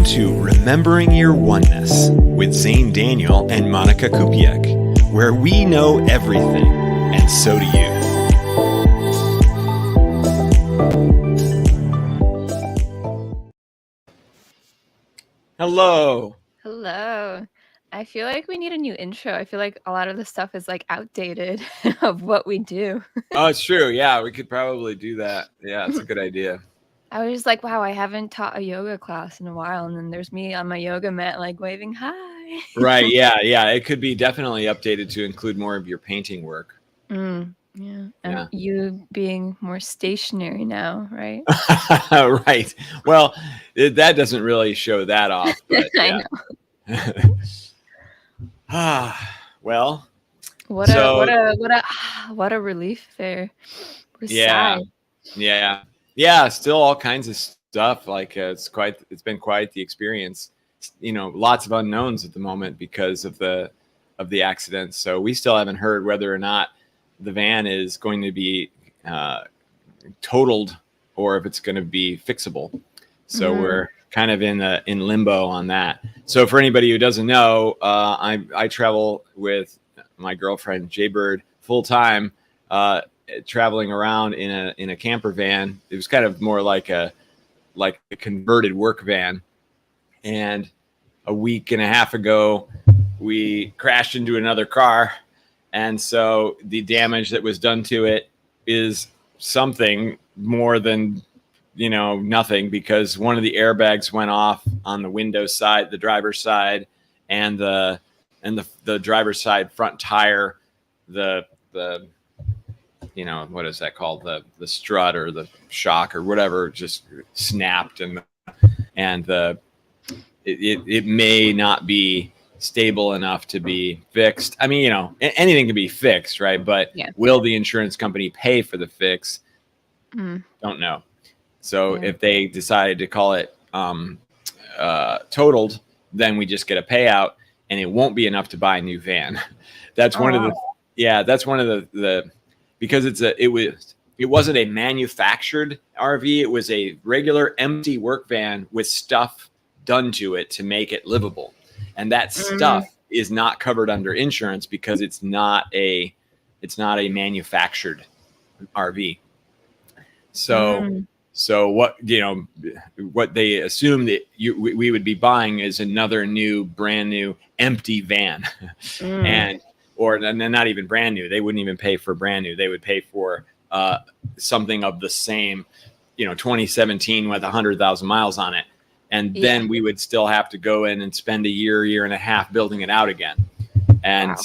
Welcome to Remembering Your Oneness with Xane Daniel and Monika Kupiec, where we know everything, and so do you. Hello. Hello. I feel like we need a new intro. I feel like a lot of the stuff is like outdated of what we do. Oh, it's true. Yeah, we could probably do that. Yeah, it's a good idea. I was just like, wow, I haven't taught a yoga class in a while. And then there's me on my yoga mat, like waving hi. Right. Yeah. It could be definitely updated to include more of your painting work. Yeah. And you being more stationary now, right? Right. Well, that doesn't really show that off. But yeah. I know. Well. What a relief there. We're sad. Yeah. Still all kinds of stuff. Like it's been quite the experience. Lots of unknowns at the moment because of the accident. So we still haven't heard whether or not the van is going to be totaled or if it's going to be fixable. So we're kind of in limbo on that. So for anybody who doesn't know, I travel with my girlfriend Jaybird full time, traveling around in a camper van. It was kind of more like a converted work van. And a week and a half ago, we crashed into another car. And so the damage that was done to it is something more than, nothing, because one of the airbags went off on the window side, the driver's side, and the driver's side front tire, the what is that called? The strut or the shock or whatever just snapped, and it may not be stable enough to be fixed. I mean, anything can be fixed, right? But will the insurance company pay for the fix? Don't know. So if they decided to call it totaled, then we just get a payout, and it won't be enough to buy a new van. That's one of the because it wasn't a manufactured RV. It was a regular empty work van with stuff done to it to make it livable. And that stuff is not covered under insurance because it's not a manufactured RV. So what they assume that we would be buying is another brand new empty van, and not even brand new. They wouldn't even pay for brand new. They would pay for something of the same, 2017 with 100,000 miles on it. And then we would still have to go in and spend a year and a half building it out again. And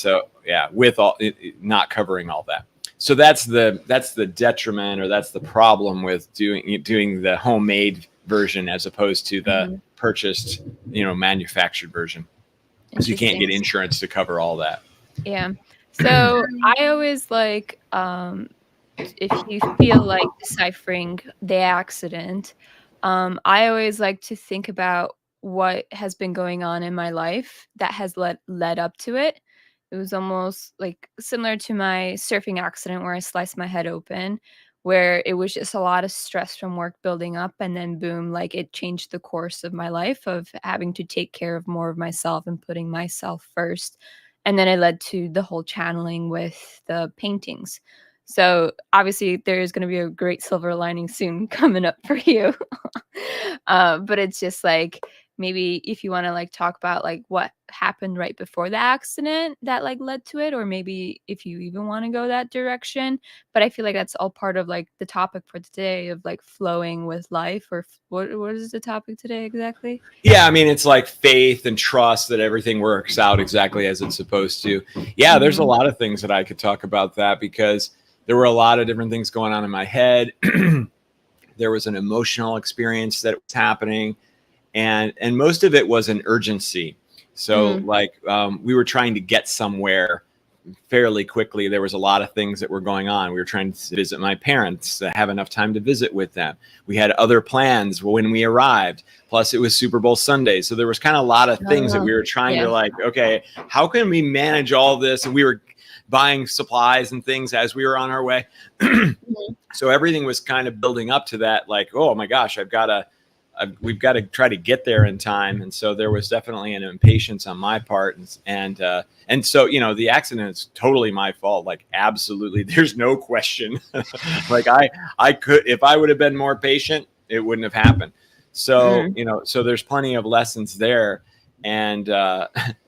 with all not covering all that. So that's the detriment, or that's the problem with doing the homemade version as opposed to the purchased, manufactured version. Because you can't get insurance to cover all that. Yeah. So I always like, if you feel like deciphering the accident, I always like to think about what has been going on in my life that has led up to it. It was almost like similar to my surfing accident where I sliced my head open, where it was just a lot of stress from work building up, and then boom, like it changed the course of my life of having to take care of more of myself and putting myself first. And then it led to the whole channeling with the paintings. So obviously there's going to be a great silver lining soon coming up for you. But it's just like, maybe if you want to like talk about like what happened right before the accident that like led to it, or maybe if you even want to go that direction. But I feel like that's all part of like the topic for today of like flowing with life, or what is the topic today exactly? Yeah, I mean, it's like faith and trust that everything works out exactly as it's supposed to. Yeah, there's a lot of things that I could talk about that, because there were a lot of different things going on in my head. There was an emotional experience that was happening. And most of it was an urgency. So we were trying to get somewhere fairly quickly. There was a lot of things that were going on. We were trying to visit my parents, to have enough time to visit with them. We had other plans when we arrived. Plus it was Super Bowl Sunday. So there was kind of a lot of things that we were trying to like, okay, how can we manage all this? And we were buying supplies and things as we were on our way. So everything was kind of building up to that, like, oh my gosh, I've got to we've got to try to get there in time. And so there was definitely an impatience on my part. And so, you know, the accident is totally my fault. Like, absolutely. There's no question. Like I could, if I would have been more patient, it wouldn't have happened. So, you know, so there's plenty of lessons there. And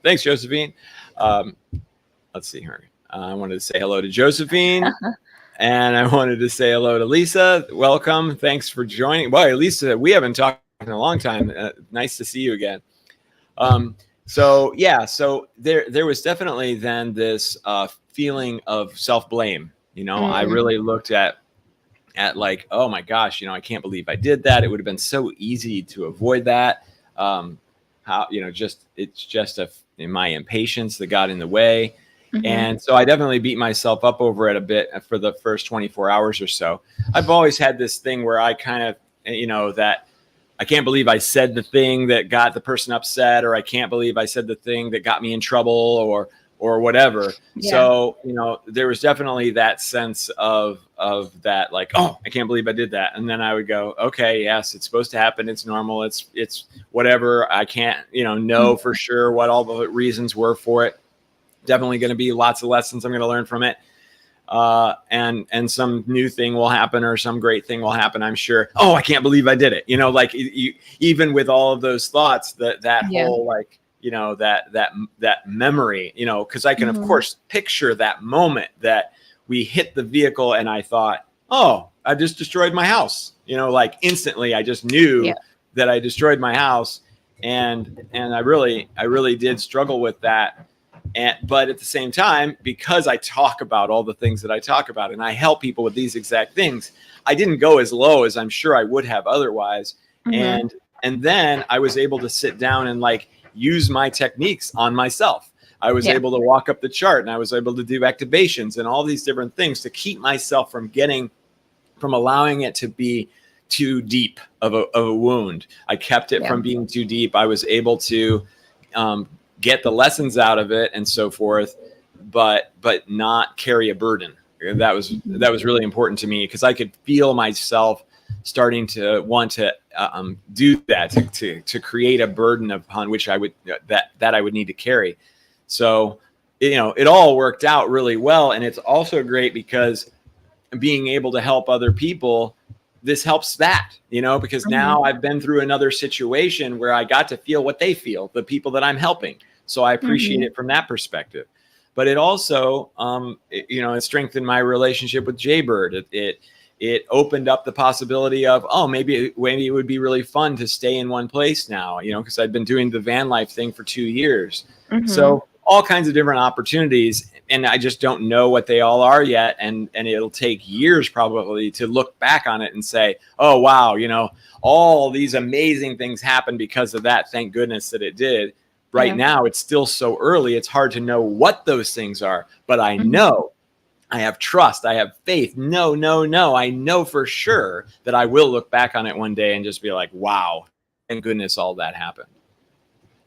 thanks, Josephine. Let's see here. I wanted to say hello to Josephine. And I wanted to say hello to Lisa. Welcome. Thanks for joining. Well, Lisa, we haven't talked in a long time. Nice to see you again. So yeah, so there was definitely then this feeling of self-blame. You know, I really looked at like, oh my gosh, you know, I can't believe I did that. It would have been so easy to avoid that. How, you know, it's just my impatience that got in the way. And so I definitely beat myself up over it a bit for the first 24 hours or so. I've always had this thing where I kind of, you know, that I can't believe I said the thing that got the person upset, or I can't believe I said the thing that got me in trouble, or whatever. Yeah. So, you know, there was definitely that sense of that, like, oh, I can't believe I did that. And then I would go, okay, yes, it's supposed to happen. It's normal. It's whatever. I can't, you know for sure what all the reasons were for it. Definitely going to be lots of lessons I'm going to learn from it. And some new thing will happen, or some great thing will happen, I'm sure. Oh, I can't believe I did it. You know, like even with all of those thoughts, that whole, like, you know, that memory, you know, because I can, of course, picture that moment that we hit the vehicle and I thought, oh, I just destroyed my house. You know, like instantly I just knew that I destroyed my house. And I really did struggle with that. But at the same time, because I talk about all the things that I talk about and I help people with these exact things, I didn't go as low as I'm sure I would have otherwise. And then I was able to sit down and like use my techniques on myself. I was able to walk up the chart, and I was able to do activations and all these different things to keep myself from allowing it to be too deep of a wound. I kept it from being too deep. I was able to get the lessons out of it and so forth, but not carry a burden. And that was really important to me, because I could feel myself starting to want to do that, to create a burden upon which I would that I would need to carry. So, you know, it all worked out really well. And it's also great because being able to help other people, this helps that, you know, because now I've been through another situation where I got to feel what they feel, the people that I'm helping. So I appreciate it from that perspective. But it also, you know, it strengthened my relationship with Jaybird. It opened up the possibility of, oh, maybe it would be really fun to stay in one place now, you know, because I've been doing the van life thing for 2 years. So all kinds of different opportunities, and I just don't know what they all are yet. And it'll take years probably to look back on it and say, oh, wow, you know, all these amazing things happened because of that. Thank goodness that it did. Right now, it's still so early. It's hard to know what those things are, but I know, I have trust. I have faith. No. I know for sure that I will look back on it one day and just be like, wow, thank goodness all that happened.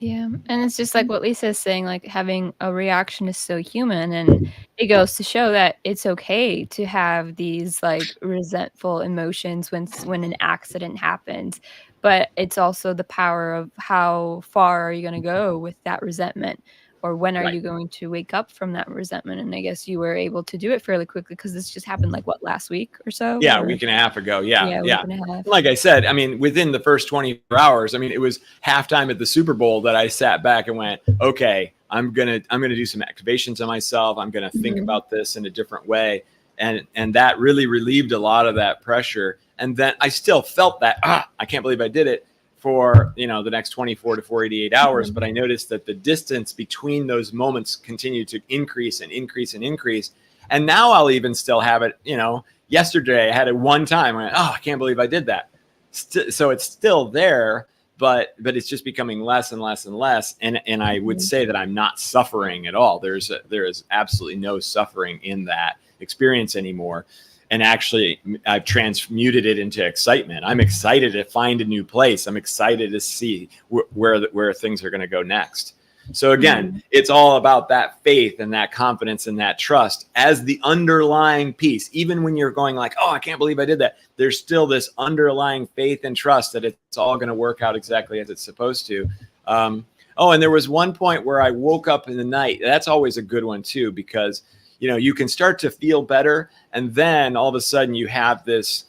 Yeah. And it's just like what Lisa is saying, like having a reaction is so human, and it goes to show that it's okay to have these like resentful emotions when an accident happens. But it's also the power of how far are you going to go with that resentment, or when are you going to wake up from that resentment? And I guess you were able to do it fairly quickly, because this just happened like what, last week or so? Yeah, a week and a half ago. Yeah. A week and a half. Like I said, I mean, within the first 24 hours, I mean, it was halftime at the Super Bowl that I sat back and went, okay, I'm gonna do some activations on myself. I'm gonna think about this in a different way, and that really relieved a lot of that pressure. And then I still felt that I can't believe I did it for, you know, the next 24 to 48 hours. But I noticed that the distance between those moments continued to increase and increase and increase. And now I'll even still have it, you know, yesterday I had it one time. I went, oh, I can't believe I did that. So it's still there, but it's just becoming less and less and less. And I would say that I'm not suffering at all. There is absolutely no suffering in that experience anymore. And actually, I've transmuted it into excitement. I'm excited to find a new place. I'm excited to see where things are going to go next. So again, it's all about that faith and that confidence and that trust as the underlying piece. Even when you're going like, oh, I can't believe I did that, there's still this underlying faith and trust that it's all going to work out exactly as it's supposed to. Oh, and there was one point where I woke up in the night. That's always a good one too, because you can start to feel better, and then all of a sudden you have this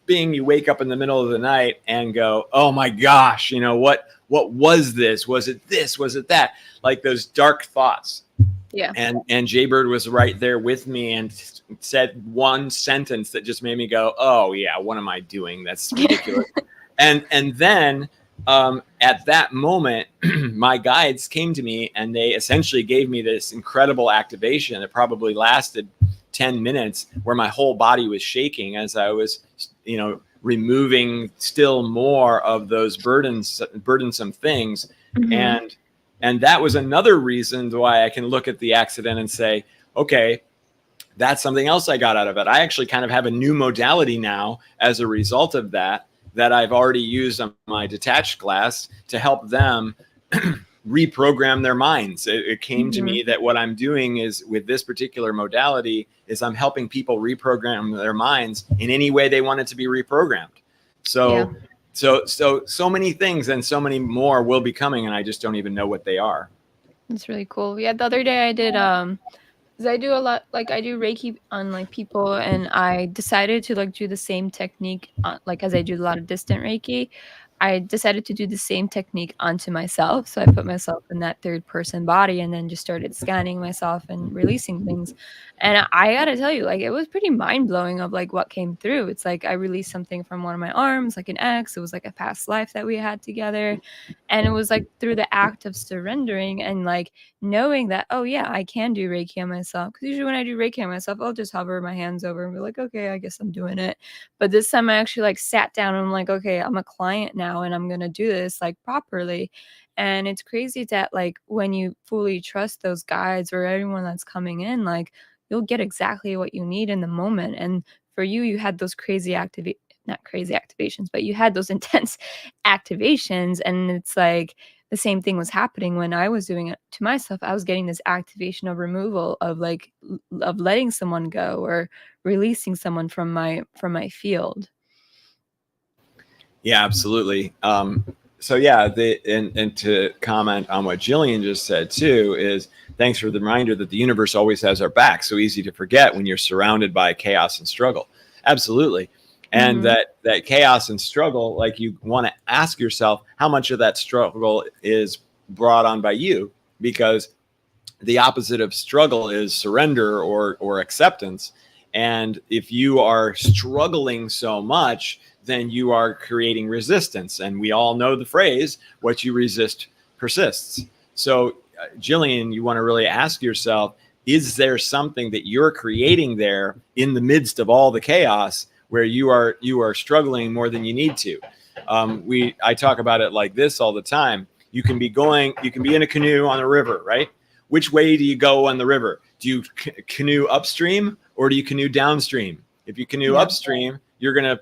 being, you wake up in the middle of the night and go, oh my gosh, what was this? Was it this? Was it that? Like those dark thoughts. Yeah. And Jaybird was right there with me and said one sentence that just made me go, oh yeah, what am I doing? That's ridiculous. and then at that moment, my guides came to me and they essentially gave me this incredible activation that probably lasted 10 minutes, where my whole body was shaking as I was, removing still more of those burdensome things. And that was another reason why I can look at the accident and say, okay, that's something else I got out of it. I actually kind of have a new modality now as a result of that I've already used on my detached class to help them reprogram their minds. It came to me that what I'm doing is, with this particular modality, is I'm helping people reprogram their minds in any way they want it to be reprogrammed. So many things and so many more will be coming, and I just don't even know what they are. That's really cool. Yeah, the other day I did because I do a lot, like I do Reiki on like people, and I decided to like do the same technique like as I do a lot of distant Reiki. I decided to do the same technique onto myself. So I put myself in that third person body and then just started scanning myself and releasing things. And I gotta tell you, like, it was pretty mind blowing of like what came through. It's like I released something from one of my arms, like an ex. It was like a past life that we had together. And it was like through the act of surrendering and like knowing that, oh yeah, I can do Reiki on myself. Because usually when I do Reiki on myself, I'll just hover my hands over and be like, okay, I guess I'm doing it. But this time I actually like sat down and I'm like, okay, I'm a client now and I'm gonna do this like properly. And it's crazy that like when you fully trust those guides or anyone that's coming in, like you'll get exactly what you need in the moment. And for you, you had those not crazy activations, but you had those intense activations. And it's like the same thing was happening when I was doing it to myself. I was getting this activation of removal of like of letting someone go or releasing someone from my field. Yeah, absolutely. So yeah, and to comment on what Jillian just said too, is thanks for the reminder that the universe always has our back. So easy to forget when you're surrounded by chaos and struggle. Absolutely. And that chaos and struggle, like, you want to ask yourself how much of that struggle is brought on by you, because the opposite of struggle is surrender or acceptance. And if you are struggling so much, then you are creating resistance. And we all know the phrase, what you resist persists. So Jillian, you want to really ask yourself, is there something that you're creating there in the midst of all the chaos where you are struggling more than you need to? I talk about it like this all the time. You can be in a canoe on a river, right? Which way do you go on the river? Do you canoe upstream or do you canoe downstream? If you canoe upstream, you're going to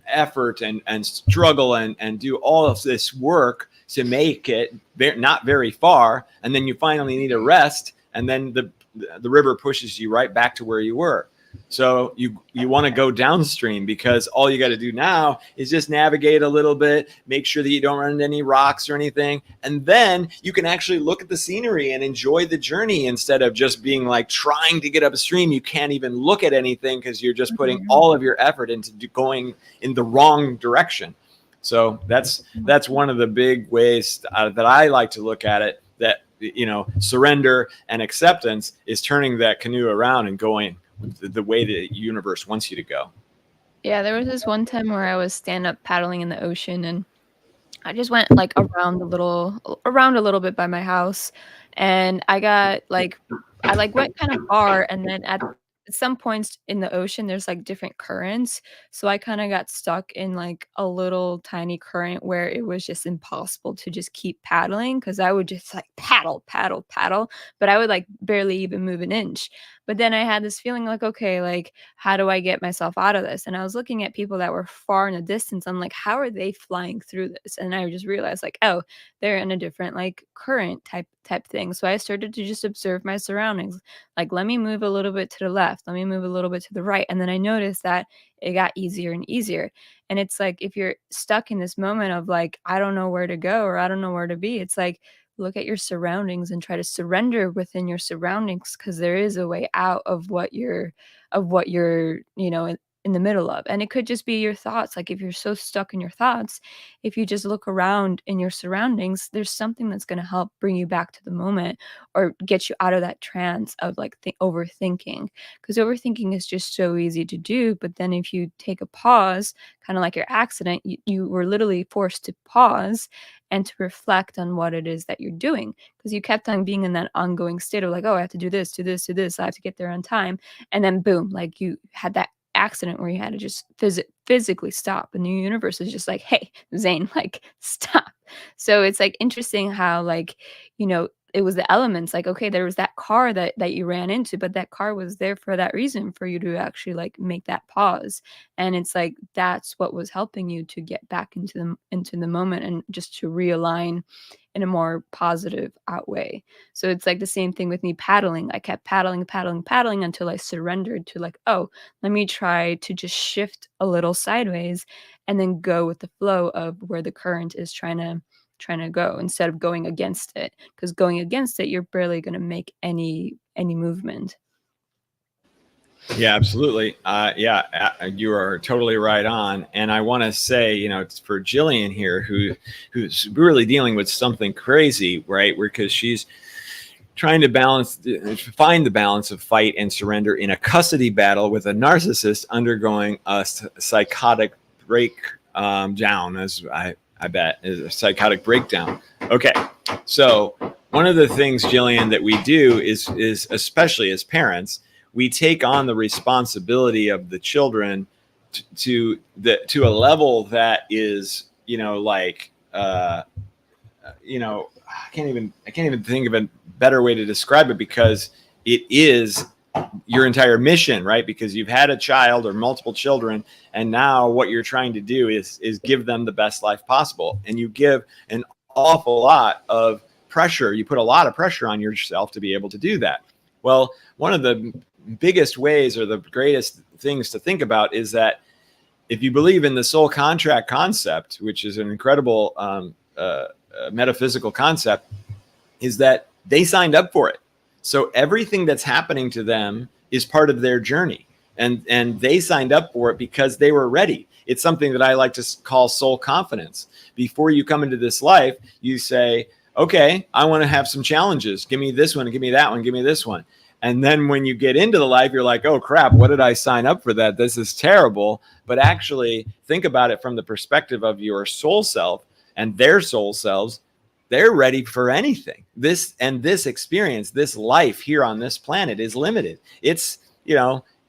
effort and struggle and do all of this work to make it not very far. And then you finally need a rest. And then the river pushes you right back to where you were. So you want to go downstream, because all you got to do now is just navigate a little bit, make sure that you don't run into any rocks or anything. And then you can actually look at the scenery and enjoy the journey, instead of just being like trying to get upstream. You can't even look at anything because you're just putting all of your effort into going in the wrong direction. So that's one of the big ways that I like to look at it, that, surrender and acceptance is turning that canoe around and going the way the universe wants you to go. Yeah, there was this one time where I was stand-up paddling in the ocean, and I just went like around a little bit by my house, and I went kind of far, and then at some points in the ocean there's like different currents, so I kind of got stuck in like a little tiny current where it was just impossible to just keep paddling, because I would just like paddle, but I would like barely even move an inch. But then I had this feeling like, okay, like, how do I get myself out of this? And I was looking at people that were far in the distance. I'm like, how are they flying through this? And I just realized, like, oh, they're in a different, like, current type thing. So I started to just observe my surroundings. Like, let me move a little bit to the left, let me move a little bit to the right. And then I noticed that it got easier and easier. And it's like, if you're stuck in this moment of like, I don't know where to go or I don't know where to be, it's like, look at your surroundings and try to surrender within your surroundings, because there is a way out of what you're, in the middle of. And it could just be your thoughts. Like, if you're so stuck in your thoughts, if you just look around in your surroundings, there's something that's going to help bring you back to the moment or get you out of that trance of like overthinking, because overthinking is just so easy to do. But then if you take a pause, kind of like your accident, you were literally forced to pause and to reflect on what it is that you're doing, because you kept on being in that ongoing state of like, oh, I have to do this, do this, do this, I have to get there on time. And then boom, like you had that accident where you had to just physically stop, and the universe is just like, hey, Xane, like, stop. So it's like interesting how, like, it was the elements. Like, okay, there was that car that you ran into, but that car was there for that reason, for you to actually like make that pause. And it's like, that's what was helping you to get back into the moment and just to realign in a more positive out way. So it's like the same thing with me paddling. I kept paddling, paddling, paddling until I surrendered to like, oh, let me try to just shift a little sideways and then go with the flow of where the current is trying to go, instead of going against it, because going against it, you're barely going to make any movement. Yeah, absolutely. You are totally right on. And I want to say, it's for Jillian here, who's really dealing with something crazy, right? Because she's trying to find the balance of fight and surrender in a custody battle with a narcissist undergoing a psychotic breakdown, as I bet is a psychotic breakdown. Okay, so one of the things, Jillian, that we do is especially as parents, we take on the responsibility of the children to a level that is, I can't even think of a better way to describe it, because it is your entire mission, right? Because you've had a child or multiple children, and now what you're trying to do is give them the best life possible. And you give an awful lot of pressure. You put a lot of pressure on yourself to be able to do that. Well, one of the biggest ways, or the greatest things to think about, is that if you believe in the soul contract concept, which is an incredible metaphysical concept, is that they signed up for it. So everything that's happening to them is part of their journey, and they signed up for it because they were ready. It's something that I like to call soul confidence. Before you come into this life, you say, okay, I want to have some challenges. Give me this one, give me that one, give me this one. And then when you get into the life, you're like, oh crap, what did I sign up for that? This is terrible. But actually think about it from the perspective of your soul self and their soul selves. They're ready for anything. This experience, this life here on this planet is limited. It's,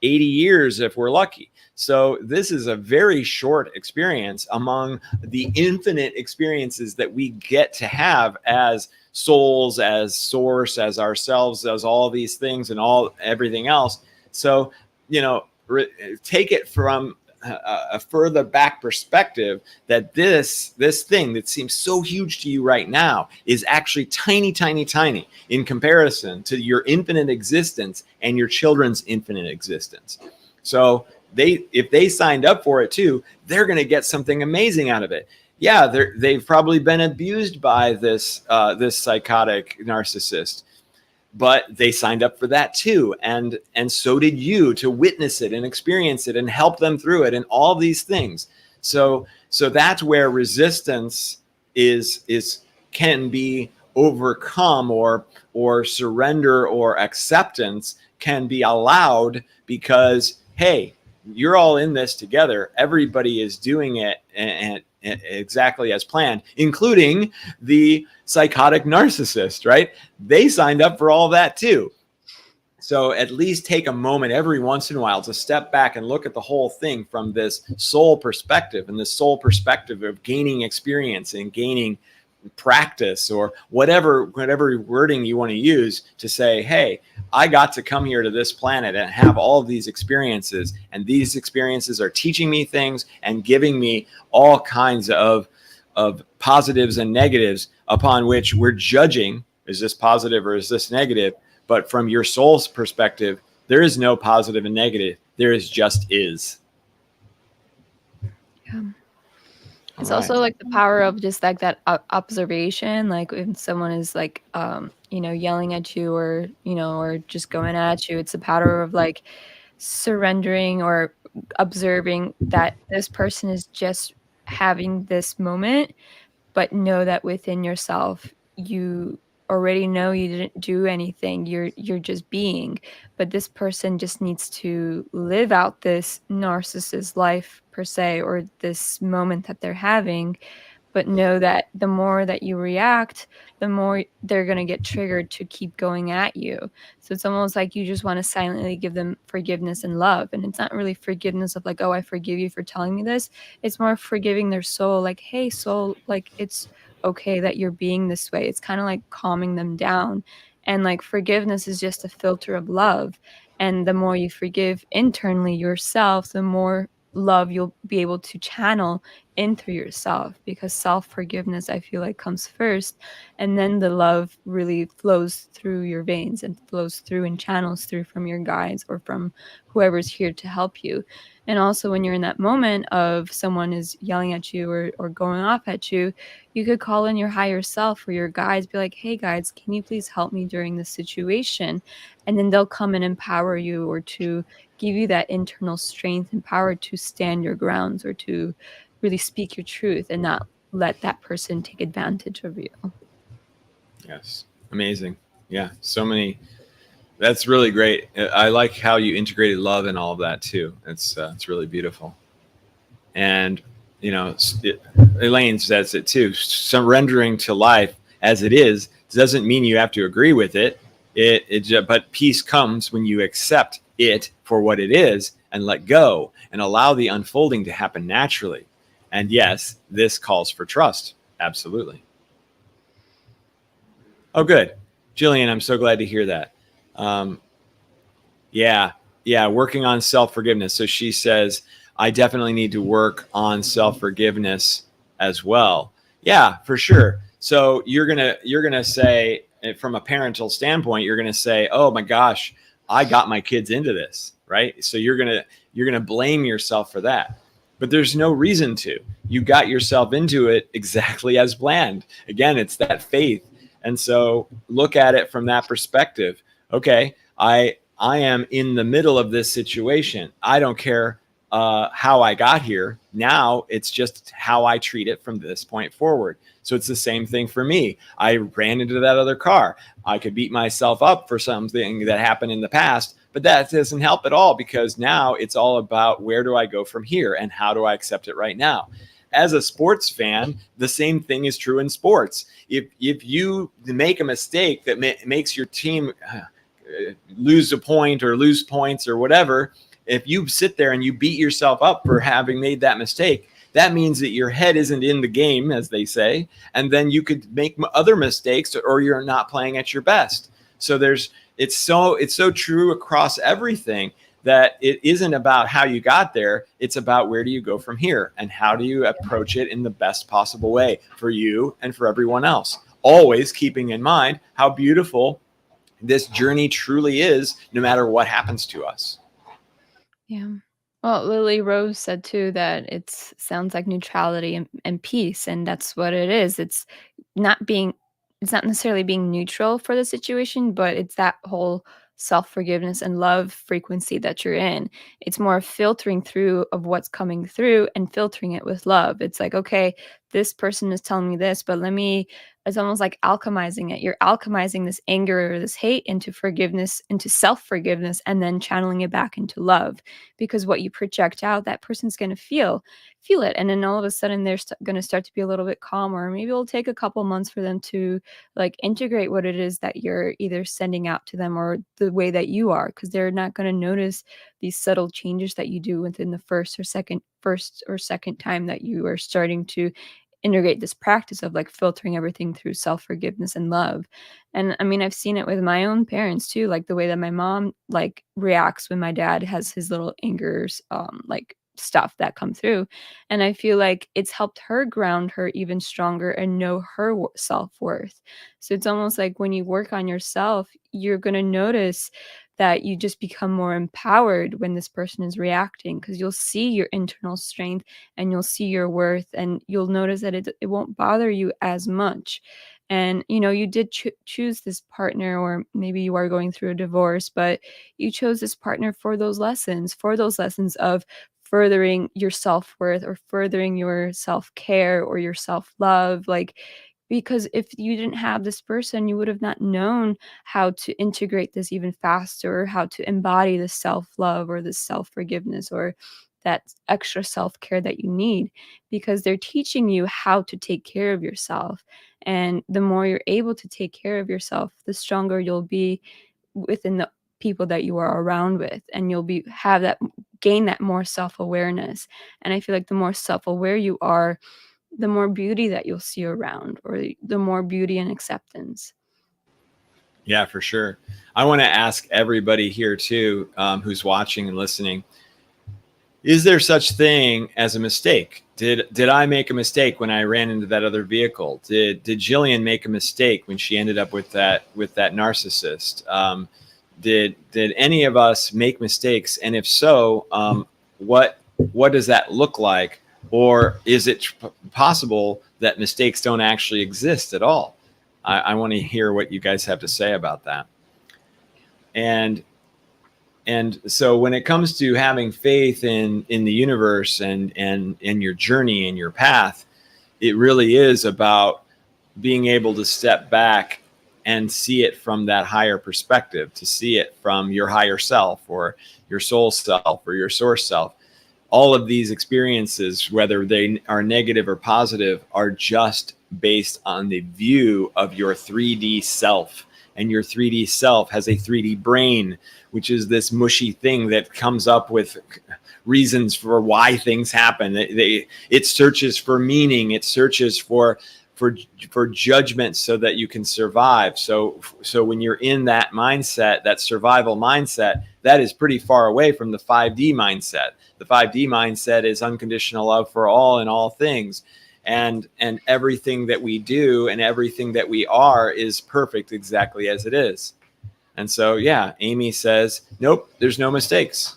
80 years if we're lucky. So this is a very short experience among the infinite experiences that we get to have as souls, as source, as ourselves, as all these things and everything else. So, take it from a further back perspective, that this thing that seems so huge to you right now is actually tiny, tiny, tiny in comparison to your infinite existence and your children's infinite existence. So if they signed up for it too, they're going to get something amazing out of it. Yeah, they've probably been abused by this psychotic narcissist, but they signed up for that too, and so did you, to witness it and experience it and help them through it and all these things. So that's where resistance can be overcome, or surrender or acceptance can be allowed, because hey, you're all in this together. Everybody is doing it and exactly as planned, including the psychotic narcissist, right? They signed up for all that too. So at least take a moment every once in a while to step back and look at the whole thing from this soul perspective, and this soul perspective of gaining experience and gaining practice or whatever wording you want to use to say, hey, I got to come here to this planet and have all of these experiences, and these experiences are teaching me things and giving me all kinds of positives and negatives upon which we're judging, is this positive or is this negative? But from your soul's perspective, there is no positive and negative. There is just is. Yeah. It's also like the power of just like that observation. Like when someone is like, yelling at you or, or just going at you, it's the power of like surrendering or observing that this person is just having this moment, but know that within yourself, you already know you didn't do anything. You're just being. But this person just needs to live out this narcissist life per se, or this moment that they're having, but know that the more that you react, the more they're going to get triggered to keep going at you. So it's almost like you just want to silently give them forgiveness and love. And it's not really forgiveness of like, oh, I forgive you for telling me this. It's more forgiving their soul. Like, hey, soul, like it's okay that you're being this way. It's kind of like calming them down. And like forgiveness is just a filter of love. And the more you forgive internally yourself, the more love you'll be able to channel in through yourself, because self-forgiveness, I feel like, comes first, and then the love really flows through your veins and flows through and channels through from your guides or from whoever's here to help you. And also when you're in that moment of someone is yelling at you or going off at you, you could call in your higher self or your guides, be like, hey guides, can you please help me during this situation? And then they'll come and empower you, or to give you that internal strength and power to stand your grounds, or to really speak your truth and not let that person take advantage of you. Yes. Amazing. Yeah. So many. That's really great. I like how you integrated love and all of that too. It's really beautiful. And, Elaine says it too. Surrendering to life as it is doesn't mean you have to agree with it. But peace comes when you accept it for what it is and let go and allow the unfolding to happen naturally. And yes, this calls for trust. Absolutely. Oh, good. Jillian, I'm so glad to hear that. Yeah, working on self-forgiveness. So she says, I definitely need to work on self-forgiveness as well. Yeah, for sure. So you're gonna say, from a parental standpoint, you're gonna say, oh my gosh, I got my kids into this, right? So you're gonna blame yourself for that. But there's no reason to. You got yourself into it exactly as planned. Again, it's that faith. And so look at it from that perspective. Okay, I am in the middle of this situation. I don't care how I got here. Now it's just how I treat it from this point forward. So it's the same thing for me. I ran into that other car. I could beat myself up for something that happened in the past, but that doesn't help at all, because now it's all about where do I go from here and how do I accept it right now. As a sports fan, the same thing is true in sports. If you make a mistake that makes your team lose a point or lose points or whatever, if you sit there and you beat yourself up for having made that mistake, that means that your head isn't in the game, as they say, and then you could make other mistakes, or you're not playing at your best. So it's so true across everything, that it isn't about how you got there. It's about where do you go from here and how do you approach it in the best possible way for you and for everyone else. Always keeping in mind how beautiful this journey truly is, no matter what happens to us. Yeah. Well, Lily Rose said too that it sounds like neutrality and peace, and that's what it is. Not being, it's not necessarily being neutral for the situation, but it's that whole self-forgiveness and love frequency that you're in. It's more filtering through of what's coming through and filtering it with love. It's like, okay, this person is telling me this, but it's almost like alchemizing it. You're alchemizing this anger or this hate into forgiveness, into self-forgiveness, and then channeling it back into love. Because what you project out, that person's going to feel it. And then all of a sudden they're going to start to be a little bit calmer. Maybe it'll take a couple months for them to like integrate what it is that you're either sending out to them or the way that you are, because they're not going to notice these subtle changes that you do within the first or second time that you are starting to integrate this practice of like filtering everything through self-forgiveness and love. And I mean, I've seen it with my own parents too, like the way that my mom like reacts when my dad has his little angers, like stuff that come through. And I feel like it's helped her ground her even stronger and know her self-worth. So it's almost like when you work on yourself, you're going to notice that you just become more empowered when this person is reacting, because you'll see your internal strength and you'll see your worth, and you'll notice that it won't bother you as much. And you did choose this partner, or maybe you are going through a divorce, but you chose this partner for those lessons of furthering your self-worth, or furthering your self-care, or your self-love. Like, because if you didn't have this person, you would have not known how to integrate this even faster, or how to embody the self-love or the self-forgiveness, or that extra self-care that you need, because they're teaching you how to take care of yourself. And the more you're able to take care of yourself, the stronger you'll be within the people that you are around with, and you'll gain that more self-awareness. And I feel like the more self-aware you are, the more beauty that you'll see around, or the more beauty and acceptance. Yeah, for sure. I want to ask everybody here too, who's watching and listening, is there such thing as a mistake? Did I make a mistake when I ran into that other vehicle? Did Jillian make a mistake when she ended up with that narcissist? Did any of us make mistakes? And if so, what does that look like? Or is it possible that mistakes don't actually exist at all? I want to hear what you guys have to say about that. And so when it comes to having faith in the universe and in your journey and your path, it really is about being able to step back and see it from that higher perspective, to see it from your higher self, or your soul self, or your source self. All of these experiences, whether they are negative or positive, are just based on the view of your 3D self. And your 3D self has a 3D brain, which is this mushy thing that comes up with reasons for why things happen. It searches for meaning. It searches for judgment so that you can survive. So when you're in that mindset, that survival mindset, that is pretty far away from the 5D mindset. The 5D mindset is unconditional love for all and all things. And everything that we do and everything that we are is perfect exactly as it is. And so, yeah, Amy says, nope, there's no mistakes.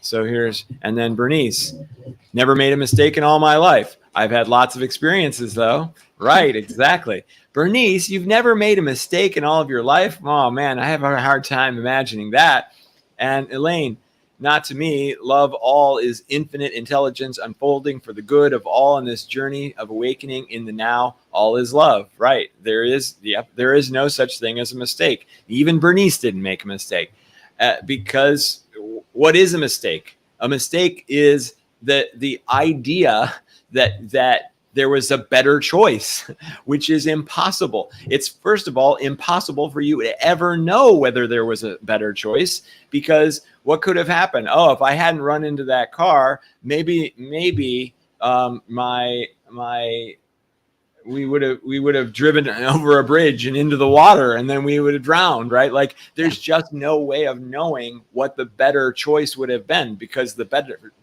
So and then Bernice, never made a mistake in all my life. I've had lots of experiences though. Right, exactly. Bernice, you've never made a mistake in all of your life? Oh man, I have a hard time imagining that. And Elaine, not to me, love all is infinite intelligence unfolding for the good of all in this journey of awakening in the now. All is love. Right. There is no such thing as a mistake. Even Bernice didn't make a mistake. Because what is a mistake? A mistake is the idea that there was a better choice, which is impossible. It's, first of all, impossible for you to ever know whether there was a better choice, because what could have happened? Oh, if I hadn't run into that car, maybe we would have driven over a bridge and into the water, and then we would have drowned, right? Like there's just no way of knowing what the better choice would have been, because the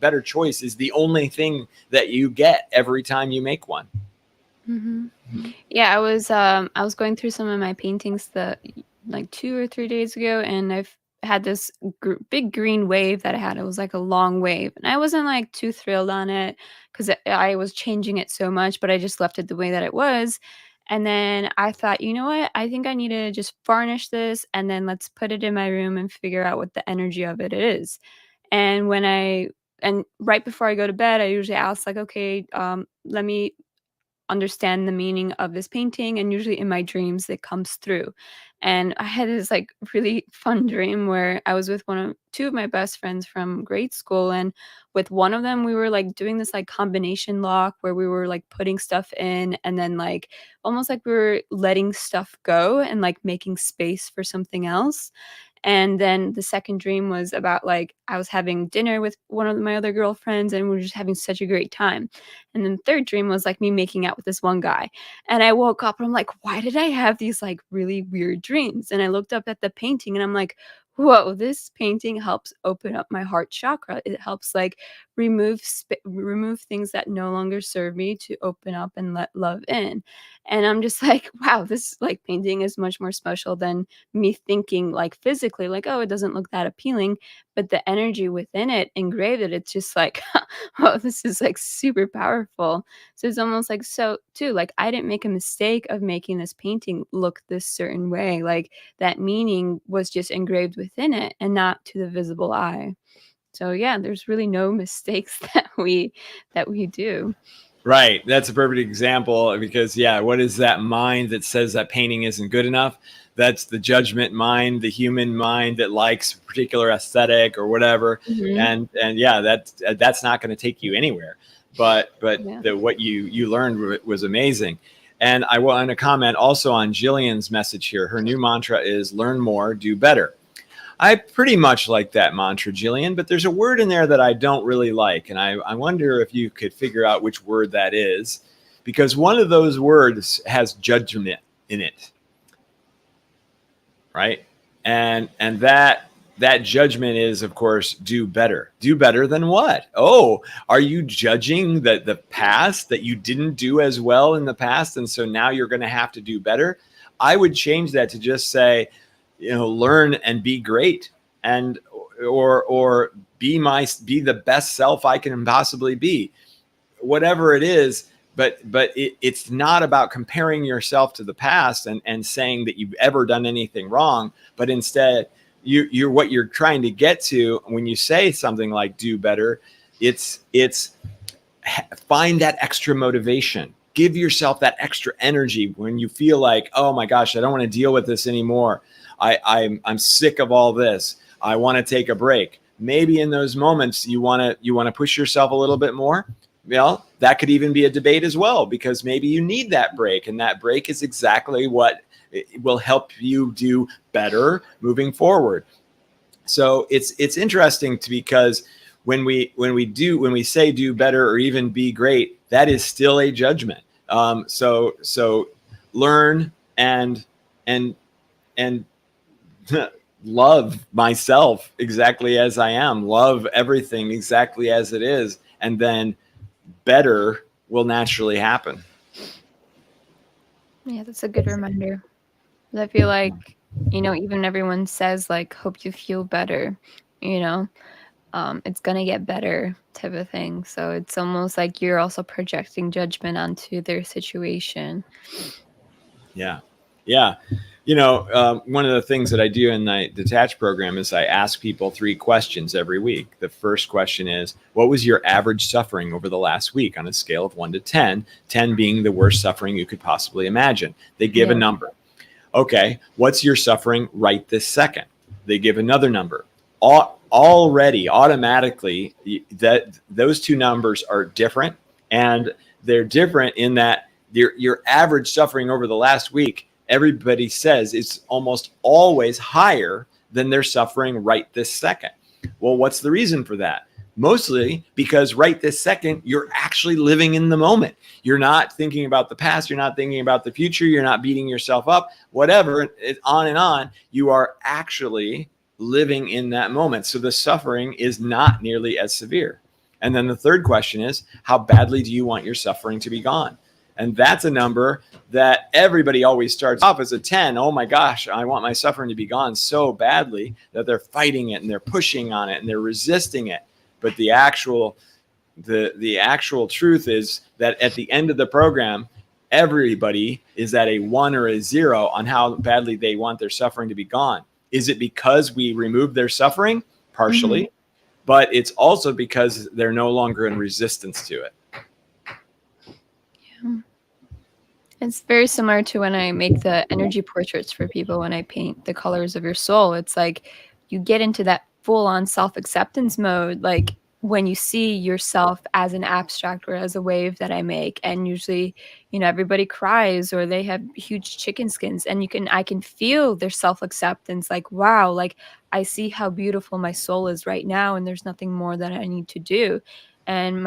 better choice is the only thing that you get every time you make one. Mm-hmm. Yeah, I was going through some of my paintings like 2 or 3 days ago, and I've had this big green wave that I had. It was like a long wave, and I wasn't like too thrilled on it, because I was changing it so much, but I just left it the way that it was. And then I thought, you know what? I think I need to just varnish this, and then let's put it in my room and figure out what the energy of it is. And and right before I go to bed, I usually ask like, okay, let me understand the meaning of this painting, and usually in my dreams it comes through. And I had this like really fun dream where I was with two of my best friends from grade school, and with one of them we were like doing this like combination lock where we were like putting stuff in and then like almost like we were letting stuff go and like making space for something else. And then the second dream was about like I was having dinner with one of my other girlfriends and we were just having such a great time. And then the third dream was like me making out with this one guy. And I woke up and I'm like, why did I have these like really weird dreams? And I looked up at the painting and I'm like, whoa, this painting helps open up my heart chakra. It helps like remove things that no longer serve me to open up and let love in. And I'm just like, wow, this like painting is much more special than me thinking like physically like, oh, it doesn't look that appealing, but the energy within it engraved it, it's just like, oh, this is like super powerful. So it's almost like, so too, like I didn't make a mistake of making this painting look this certain way. Like that meaning was just engraved within it and not to the visible eye. So yeah, there's really no mistakes that we do. Right. That's a perfect example because, yeah, what is that mind that says that painting isn't good enough? That's the judgment mind, the human mind that likes a particular aesthetic or whatever. Mhm. And yeah, that's not going to take you anywhere. But Yeah. what you learned was amazing. And I want to comment also on Jillian's message here. Her new mantra is learn more, do better. I pretty much like that mantra, Jillian, but there's a word in there that I don't really like. And I wonder if you could figure out which word that is, because one of those words has judgment in it, right? And that judgment is, of course, do better. Do better than what? Oh, are you judging the past, that you didn't do as well in the past, and so now you're going to have to do better? I would change that to just say, learn and be great, and or be the best self I can possibly be, whatever it is. But it's not about comparing yourself to the past and saying that you've ever done anything wrong, but instead you're what you're trying to get to when you say something like do better. It's find that extra motivation. Give yourself that extra energy when you feel like, oh my gosh, I don't want to deal with this anymore. I'm sick of all this. I want to take a break. Maybe in those moments you want to push yourself a little bit more. Well, that could even be a debate as well, because maybe you need that break, and that break is exactly what will help you do better moving forward. So it's interesting because when we say do better or even be great, that is still a judgment. So learn and love myself exactly as I am, love everything exactly as it is, and then better will naturally happen. Yeah, that's a good reminder. I feel like, even everyone says like, hope you feel better, you know, it's gonna get better type of thing. So it's almost like you're also projecting judgment onto their situation. Yeah. Yeah. One of the things that I do in the detached program is I ask people 3 questions every week. The first question is, what was your average suffering over the last week on a scale of 1 to 10, 10 being the worst suffering you could possibly imagine? They give a Yeah. number. Okay. What's your suffering right this second? They give another number. Already, automatically, that those 2 numbers are different, and they're different in that your average suffering over the last week, everybody says it's almost always higher than their suffering right this second. Well, what's the reason for that? Mostly because right this second, you're actually living in the moment. You're not thinking about the past. You're not thinking about the future. You're not beating yourself up, whatever, on and on. You are actually living in that moment. So the suffering is not nearly as severe. And then the third question is, how badly do you want your suffering to be gone? And that's a number that everybody always starts off as a 10. Oh my gosh, I want my suffering to be gone so badly that they're fighting it and they're pushing on it and they're resisting it. But the actual truth is that at the end of the program, everybody is at a 1 or a 0 on how badly they want their suffering to be gone. Is it because we removed their suffering? Partially. But it's also because they're no longer in resistance to it. Yeah. It's very similar to when I make the energy portraits for people, when I paint the colors of your soul. It's like you get into that full on self acceptance mode, like when you see yourself as an abstract or as a wave that I make. And usually, everybody cries or they have huge chicken skins, and I can feel their self acceptance. Like, wow, like I see how beautiful my soul is right now, and there's nothing more that I need to do. And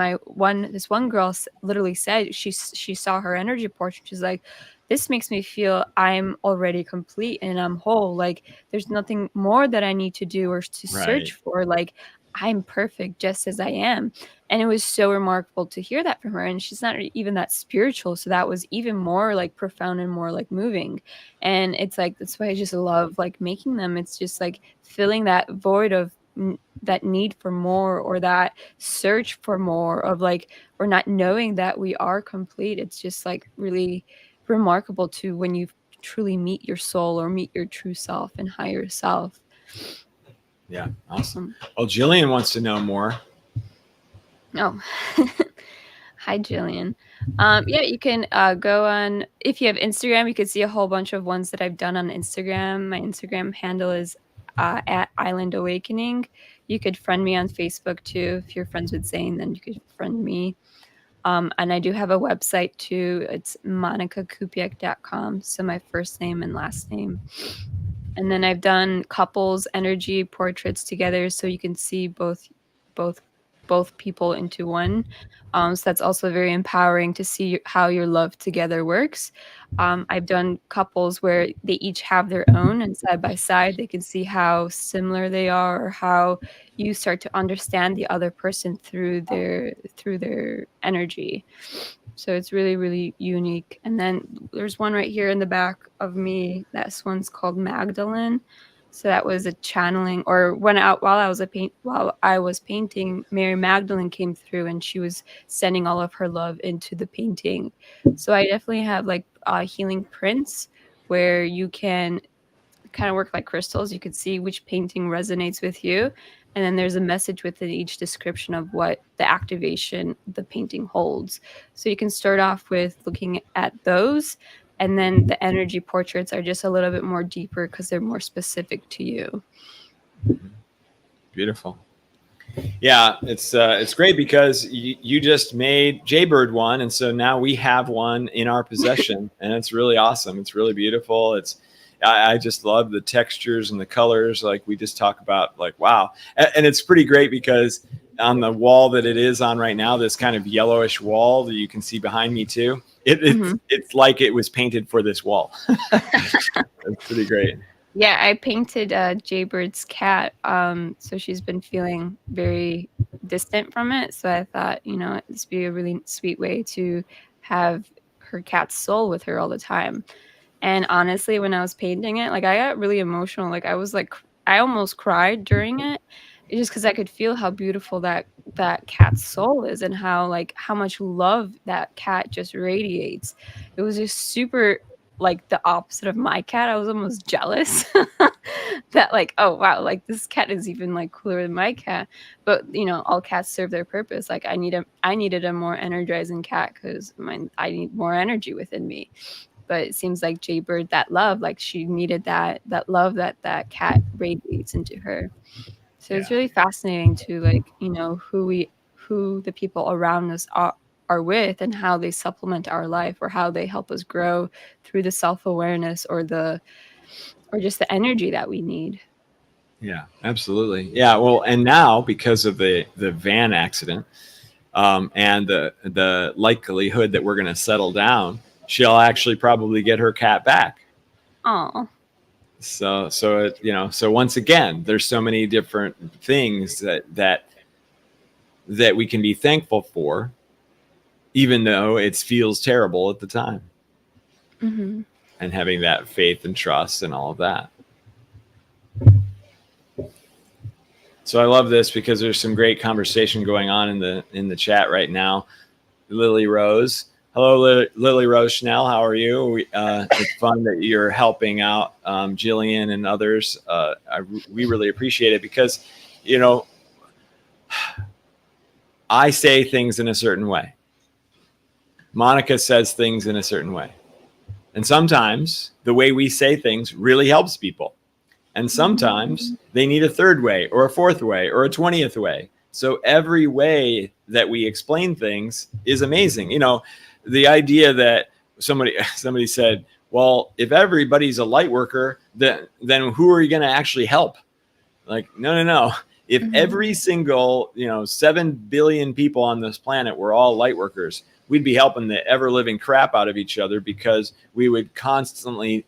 this one girl literally said she saw her energy portrait. She's like, this makes me feel I'm already complete and I'm whole. Like there's nothing more that I need to do or to search Right. for. Like I'm perfect just as I am. And it was so remarkable to hear that from her. And she's not even that spiritual, so that was even more like profound and more like moving. And it's like that's why I just love like making them. It's just like filling that void of that need for more, or that search for more, of like, or not knowing that we are complete. It's just like really remarkable to when you truly meet your soul or meet your true self and higher self. Yeah. Awesome. Well, Jillian wants to know more. Oh. Hi, Jillian. Yeah, you can go on, if you have Instagram, you can see a whole bunch of ones that I've done on Instagram. My Instagram handle is at Island Awakening. You could friend me on Facebook too. If you're friends with Xane, then you could friend me. And I do have a website too. It's monikakupiec.com. So my first name and last name. And then I've done couples energy portraits together, so you can see both both people into one. So that's also very empowering to see how your love together works. I've done couples where they each have their own, and side by side they can see how similar they are, or how you start to understand the other person through their energy. So it's really, really unique. And then there's one right here in the back of me. This one's called Magdalene. So that was a channeling, or while I was painting, Mary Magdalene came through, and she was sending all of her love into the painting. So I definitely have like healing prints where you can kind of work like crystals. You could see which painting resonates with you. And then there's a message within each description of what the activation the painting holds. So you can start off with looking at those. And then the energy portraits are just a little bit more deeper because they're more specific to you. Beautiful. Yeah, it's great because you just made Jaybird one, and so now we have one in our possession, and it's really awesome. It's really beautiful. I just love the textures and the colors, like we just talk about. Like, wow, and it's pretty great because on the wall that it is on right now, this kind of yellowish wall that you can see behind me too. It's like it was painted for this wall. It's pretty great. Yeah, I painted Jaybird's cat. So she's been feeling very distant from it. So I thought, this would be a really sweet way to have her cat's soul with her all the time. And honestly, when I was painting it, like I got really emotional. Like I almost cried during it, just because I could feel how beautiful that cat's soul is, and how much love that cat just radiates. It was just super like the opposite of my cat. I was almost jealous that like, oh wow, like this cat is even like cooler than my cat. But all cats serve their purpose. Like I needed a more energizing cat because I need more energy within me. But it seems like Jaybird, that love, like she needed that love that cat radiates into her. So it's really fascinating to like, who the people around us are with, and how they supplement our life, or how they help us grow through the self-awareness, or just the energy that we need. Yeah, absolutely. Yeah, well, and now because of the van accident, and the likelihood that we're going to settle down, she'll actually probably get her cat back. Oh. So so once again, there's so many different things that we can be thankful for, even though it feels terrible at the time. Mm-hmm. And having that faith and trust and all of that. So I love this because there's some great conversation going on in the chat right now. Lily Rose. Hello, Lily Rose Schnell. How are you? It's fun that you're helping out Jillian and others. We really appreciate it because, I say things in a certain way. Monika says things in a certain way. And sometimes the way we say things really helps people. And sometimes they need a third way or a fourth way or a 20th way. So every way that we explain things is amazing. You know, the idea that somebody said, well, if everybody's a light worker, then who are you going to actually help? Like, no. If every single, 7 billion people on this planet were all light workers, we'd be helping the ever living crap out of each other, because we would constantly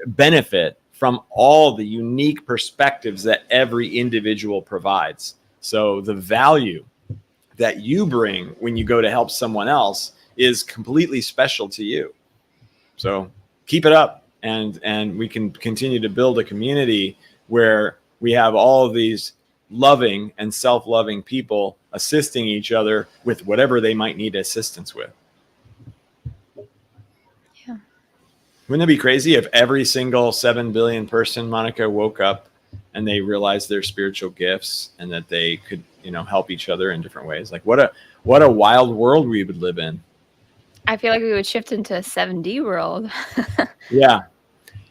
benefit from all the unique perspectives that every individual provides. So the value that you bring when you go to help someone else is completely special to you. So keep it up, and we can continue to build a community where we have all of these loving and self-loving people assisting each other with whatever they might need assistance with. Yeah. Wouldn't it be crazy if every single 7 billion person, Monika, woke up and they realized their spiritual gifts and that they could, help each other in different ways? Like what a wild world we would live in. I feel like we would shift into a 7D world.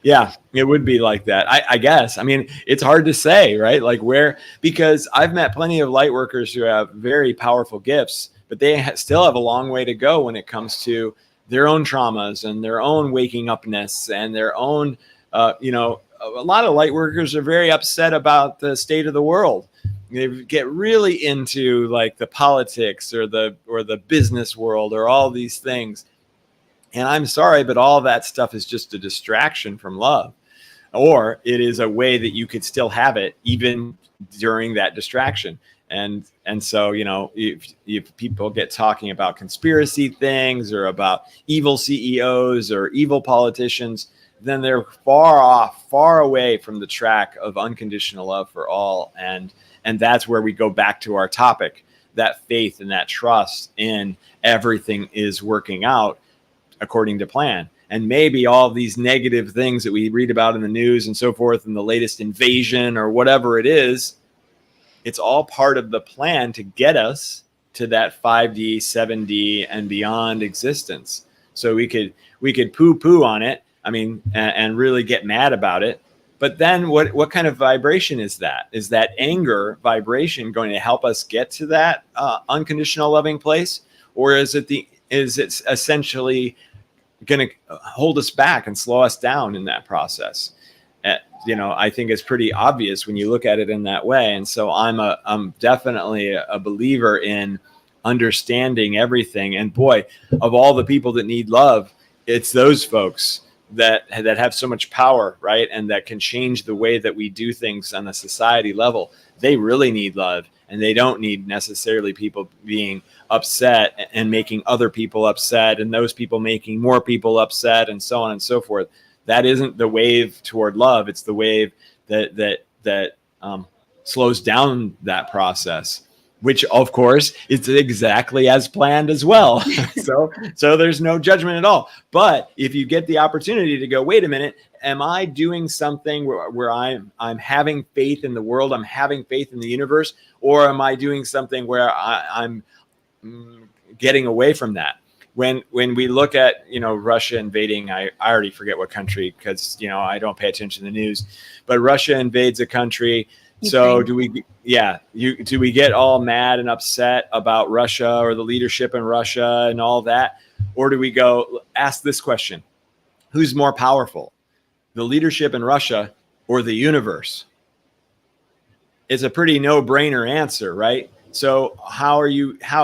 Yeah, it would be like that. I guess. I mean, it's hard to say, right? Like because I've met plenty of light workers who have very powerful gifts, but they still have a long way to go when it comes to their own traumas and their own waking upness and their own, a lot of light workers are very upset about the state of the world. They get really into like the politics or the business world or all these things. And I'm sorry, but all that stuff is just a distraction from love. Or it is a way that you could still have it even during that distraction. And so, if people get talking about conspiracy things or about evil CEOs or evil politicians, then they're far away from the track of unconditional love for all. And that's where we go back to our topic, that faith and that trust in everything is working out according to plan. And maybe all these negative things that we read about in the news and so forth, and the latest invasion or whatever it is, it's all part of the plan to get us to that 5D, 7D and beyond existence. So we could poo on it, and really get mad about it. But then what kind of vibration is that? Is that anger vibration going to help us get to that unconditional loving place? Or is it essentially going to hold us back and slow us down in that process? I think it's pretty obvious when you look at it in that way. And so I'm definitely a believer in understanding everything. And boy, of all the people that need love, it's those folks that have so much power, right? And that can change the way that we do things on a society level. They really need love, and they don't need necessarily people being upset and making other people upset, and those people making more people upset, and so on and so forth. That isn't the wave toward love. It's the wave that slows down that process, which of course is exactly as planned as well. So there's no judgment at all. But if you get the opportunity to go, wait a minute, am I doing something where I'm having faith in the world, I'm having faith in the universe, or am I doing something where I'm getting away from that? When we look at, Russia invading, I already forget what country, because, I don't pay attention to the news, but Russia invades a country. So do we get all mad and upset about Russia or the leadership in Russia and all that? Or do we go ask this question: who's more powerful, the leadership in Russia or the universe? It's a pretty no-brainer answer, right? So how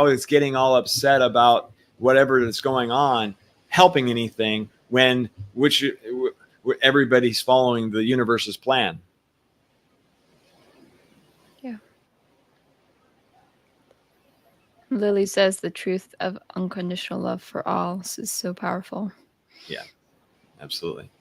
is getting all upset about whatever that's going on helping anything when everybody's following the universe's plan? Lily says the truth of unconditional love for all. This is so powerful. Yeah, absolutely.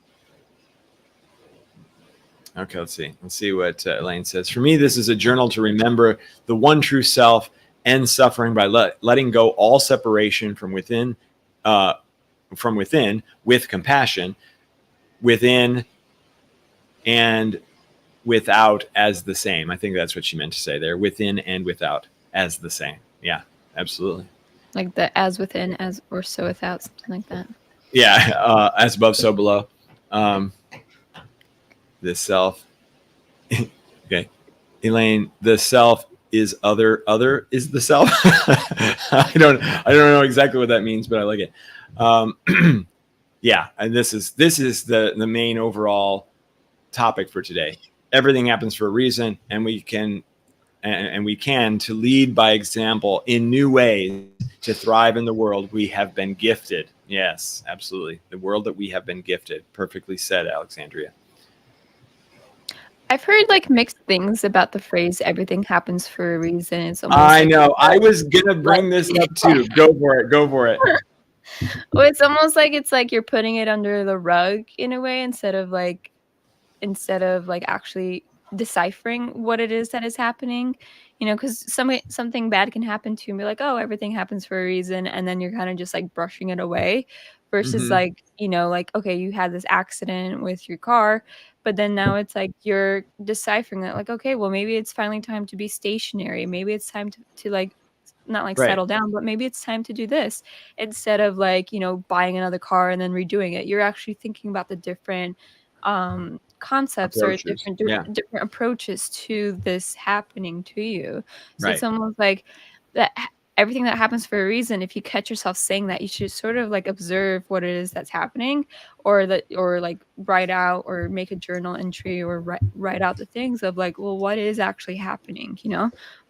Okay, let's see what Elaine says. For me, this is a journal to remember the one true self and suffering by letting go all separation from within with compassion, within and without as the same. I think that's what she meant to say there. Within and without as the same. Yeah. Absolutely. Like the as within, as or so without, something like that. Yeah, as above, so below. Um, the self. Okay, Elaine. The self is other. Other is the self. I don't know exactly what that means, but I like it. Yeah, and this is the main overall topic for today. Everything happens for a reason, and we can to lead by example in new ways to thrive in the world we have been gifted. Yes, absolutely. The world that we have been gifted. Perfectly said, Alexandria. I've heard like mixed things about the phrase "everything happens for a reason." It's almost I like know. I was gonna like bring this up too. Go for it. Go for it. well, it's almost like it's like you're putting it under the rug in a way instead of like actually deciphering what it is that is happening, because something bad can happen to you and be like, oh, everything happens for a reason, and then you're kind of just like brushing it away versus Hmm. like, like, okay, you had this accident with your car, but then now it's like you're deciphering that like, okay, well, maybe it's finally time to be stationary, maybe it's time to like not like Right. settle down, but maybe it's time to do this instead of like, buying another car and then redoing it. You're actually thinking about the different concepts or Approaches. Yeah. different approaches to this happening to you. So it's Right. almost like that everything that happens for a reason. If you catch yourself saying that, you should sort of like observe what it is that's happening, or like write out or make a journal entry or write out the things of like, well, what is actually happening?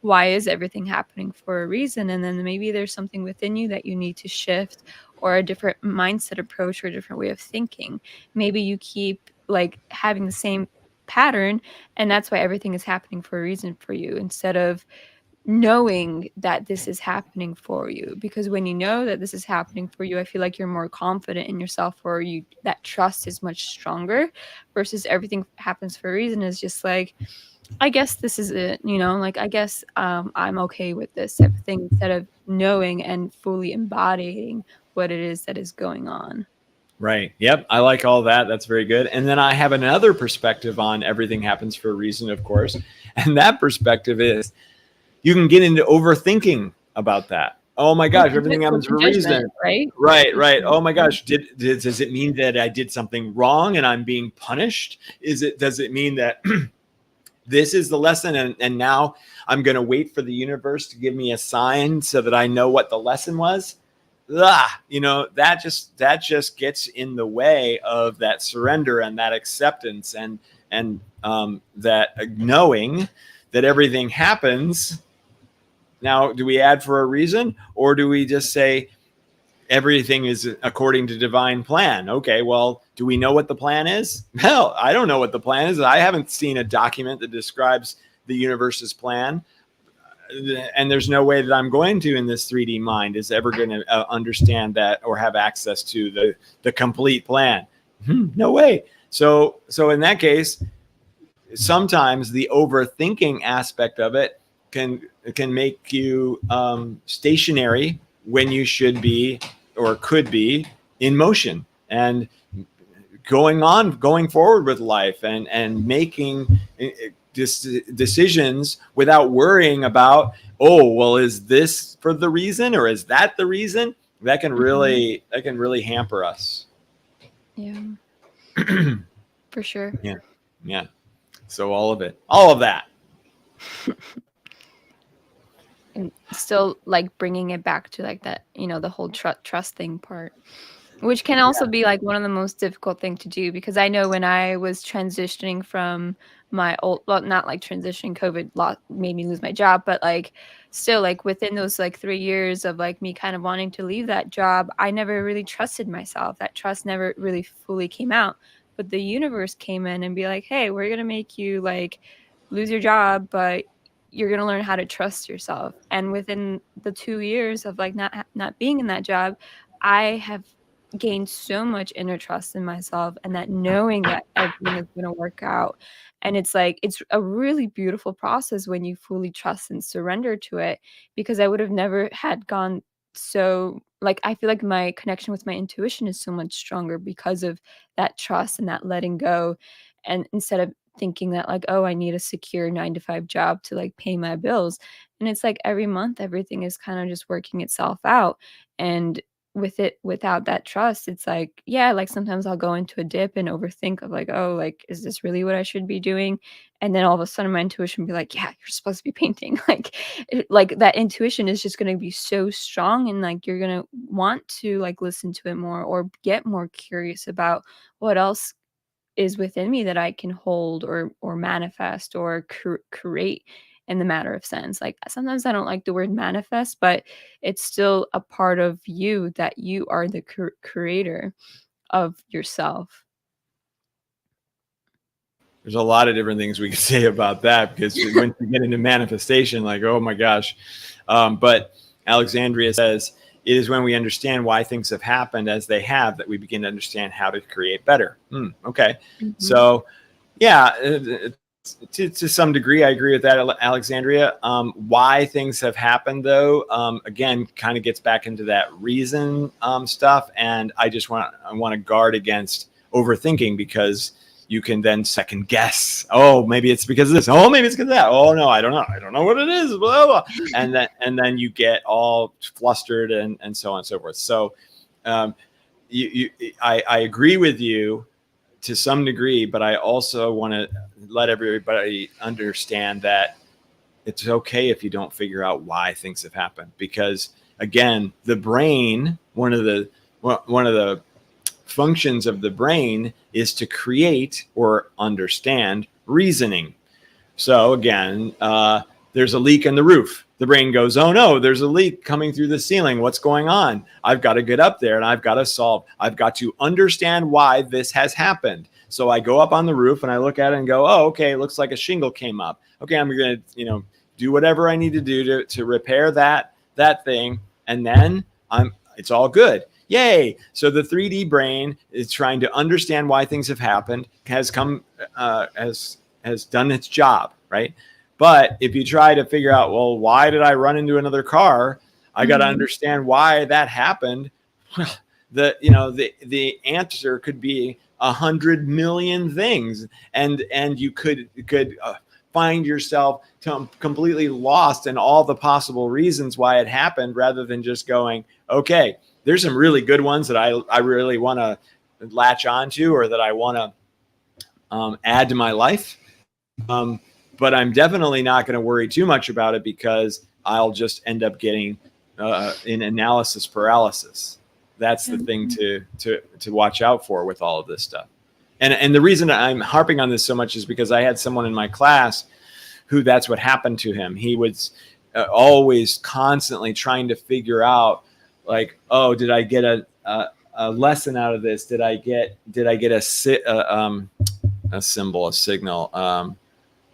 Why is everything happening for a reason? And then maybe there's something within you that you need to shift, or a different mindset approach, or a different way of thinking. Maybe you keep like having the same pattern, and that's why everything is happening for a reason for you, instead of knowing that this is happening for you. Because when you know that this is happening for you, I feel like you're more confident in yourself, or that trust is much stronger, versus everything happens for a reason is just like, I guess this is it, like, I guess I'm okay with this type of thing, instead of knowing and fully embodying what it is that is going on. Right. Yep. I like all that. That's very good. And then I have another perspective on everything happens for a reason, of course. And that perspective is you can get into overthinking about that. Oh my gosh, everything happens for a Judgment, reason. right? Right, right. Oh my gosh, does it mean that I did something wrong and I'm being punished? Does it mean that this is the lesson and now I'm going to wait for the universe to give me a sign so that I know what the lesson was? That just gets in the way of that surrender and that acceptance and that knowing that everything happens. Now, do we add for a reason, or do we just say everything is according to divine plan? Okay, well, do we know what the plan is? Hell, I don't know what the plan is. I haven't seen a document that describes the universe's plan. And there's no way that I'm going to, in this 3D mind, is ever going to understand that or have access to the complete plan. No way. So in that case, sometimes the overthinking aspect of it can make you stationary when you should be or could be in motion and going forward with life and making decisions without worrying about, oh well, is this for the reason or is that the reason? That can really hamper us. Yeah, for sure. Yeah. Yeah. So all of that. And still like bringing it back to like that, the whole trusting part, which can also be like one of the most difficult thing to do, because I know when I was transitioning from my old, well, not like transitioning, COVID made me lose my job, but like still like within those like 3 years of like me kind of wanting to leave that job, I never really trusted myself. That trust never really fully came out. But the universe came in and be like, hey, we're gonna make you like lose your job, but you're gonna learn how to trust yourself. And within the 2 years of like not being in that job, I have gained so much inner trust in myself, and that knowing that everything is going to work out. And it's like, it's a really beautiful process when you fully trust and surrender to it, because I would have never had gone so like, I feel like my connection with my intuition is so much stronger because of that trust and that letting go. And instead of thinking that like, oh, I need a secure 9 to 5 job to like pay my bills. And it's like every month everything is kind of just working itself out. And without that trust, it's like, yeah, like sometimes I'll go into a dip and overthink of like, oh, like, is this really what I should be doing? And then all of a sudden my intuition will be like, yeah, you're supposed to be painting. Like, like that intuition is just going to be so strong, and like you're going to want to like listen to it more or get more curious about what else is within me that I can hold or manifest or create in the matter of sense. Like sometimes I don't like the word manifest, but it's still a part of you that you are the creator of yourself. There's a lot of different things we could say about that, because when you get into manifestation, like, oh my gosh. But Alexandria says, it is when we understand why things have happened as they have that we begin to understand how to create better. Okay. Mm-hmm. So, yeah, to some degree, I agree with that, Alexandria. Why things have happened, though, again, kind of gets back into that reason stuff. And I want to guard against overthinking, because you can then second guess. Oh, maybe it's because of this. Oh, maybe it's because of that. Oh no, I don't know. I don't know what it is. Blah, blah. And then you get all flustered and so on and so forth. So I agree with you to some degree, but I also want to let everybody understand that it's okay if you don't figure out why things have happened, because again, the brain, one of the functions of the brain is to create or understand reasoning. So again, there's a leak in the roof. The brain goes, oh no, there's a leak coming through the ceiling. What's going on? I've got to get up there and I've got to understand why this has happened. So I go up on the roof and I look at it and go, oh, okay, it looks like a shingle came up. Okay, I'm going to, do whatever I need to do to repair that thing. And then it's all good. Yay. So the 3D brain is trying to understand why things have happened, has done its job, right? But if you try to figure out, well, why did I run into another car? I got to understand why that happened. The answer could be 100 million things, and you could find yourself completely lost in all the possible reasons why it happened, rather than just going, okay, there's some really good ones that I really want to latch onto, or that I want to add to my life. But I'm definitely not going to worry too much about it, because I'll just end up getting in analysis paralysis. That's the thing to watch out for with all of this stuff. And the reason I'm harping on this so much is because I had someone in my class who that's what happened to him. He was always constantly trying to figure out, like, oh, did I get a lesson out of this? Did I get a symbol, a signal,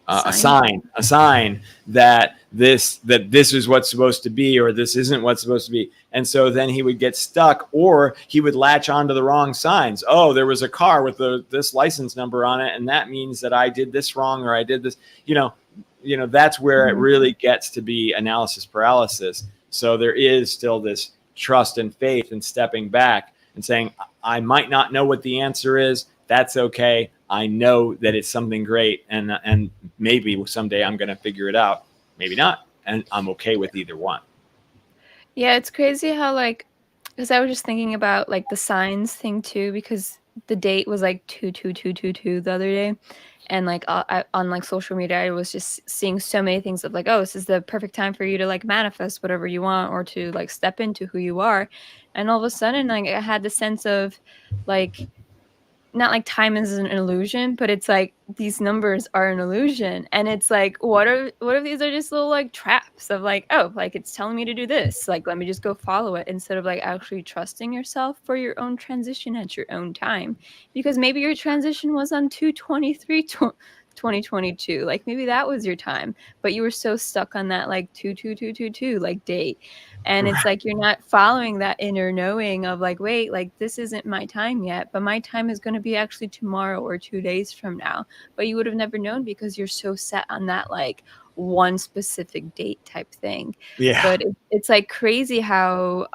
a sign that this is what's supposed to be, or this isn't what's supposed to be. And so then he would get stuck, or he would latch onto the wrong signs. Oh, there was a car with this license number on it, and that means that I did this wrong, or I did this, that's where it really gets to be analysis paralysis. So there is still this trust and faith in stepping back and saying, I might not know what the answer is. That's okay. I know that it's something great, and maybe someday I'm going to figure it out. Maybe not. And I'm okay with either one. Yeah, it's crazy how, like, because I was just thinking about like the signs thing too, because the date was like 22222 the other day. And like on like social media, I was just seeing so many things of like, oh, this is the perfect time for you to like manifest whatever you want, or to like step into who you are. And all of a sudden, like I had the sense of like, not like time is an illusion, but it's like these numbers are an illusion. And it's like, what if these are just little like traps of like, oh, like it's telling me to do this, like let me just go follow it, instead of like actually trusting yourself for your own transition at your own time. Because maybe your transition was on 2/23/2022, like maybe that was your time, but you were so stuck on that like 2/22/22 like date. And it's like you're not following that inner knowing of like, wait, like this isn't my time yet, but my time is going to be actually tomorrow or 2 days from now. But you would have never known, because you're so set on that like one specific date type thing. Yeah. But it's like crazy how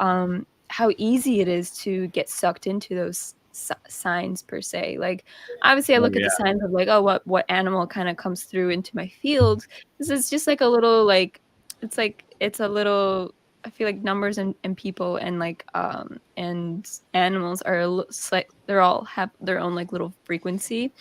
easy it is to get sucked into those signs per se. Like obviously I look at the signs of like, oh, what animal kind of comes through into my field. This is just like a little like, it's a little I feel like numbers and people and like and animals are they're all have their own like little frequency.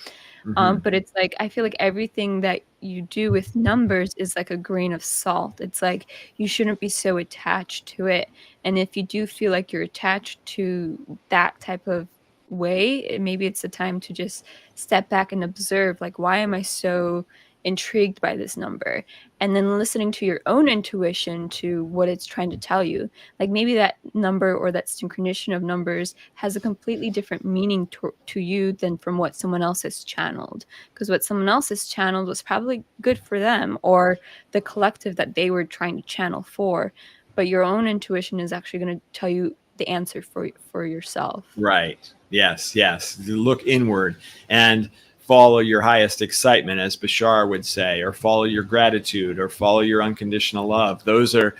Hmm. But it's like I feel like everything that you do with numbers is like a grain of salt. It's like you shouldn't be so attached to it. And if you do feel like you're attached to that type of way, maybe it's the time to just step back and observe, like, why am I so intrigued by this number? And then listening to your own intuition to what it's trying to tell you. Like maybe that number or that synchronization of numbers has a completely different meaning to you than from what someone else has channeled. Because what someone else has channeled was probably good for them or the collective that they were trying to channel for. But your own intuition is actually going to tell you the answer for yourself. Right. Yes. Yes. Look inward and follow your highest excitement, as Bashar would say, or follow your gratitude, or follow your unconditional love. Those are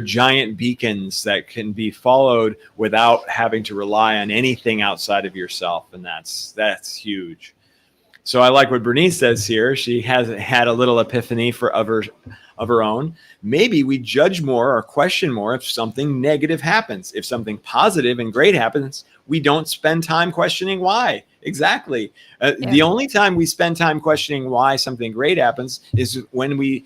giant beacons that can be followed without having to rely on anything outside of yourself, and that's huge. So I like what Bernice says here. She has had a little epiphany of her own. Maybe we judge more or question more if something negative happens. If something positive and great happens, we don't spend time questioning why. Exactly. Yeah. The only time we spend time questioning why something great happens is when we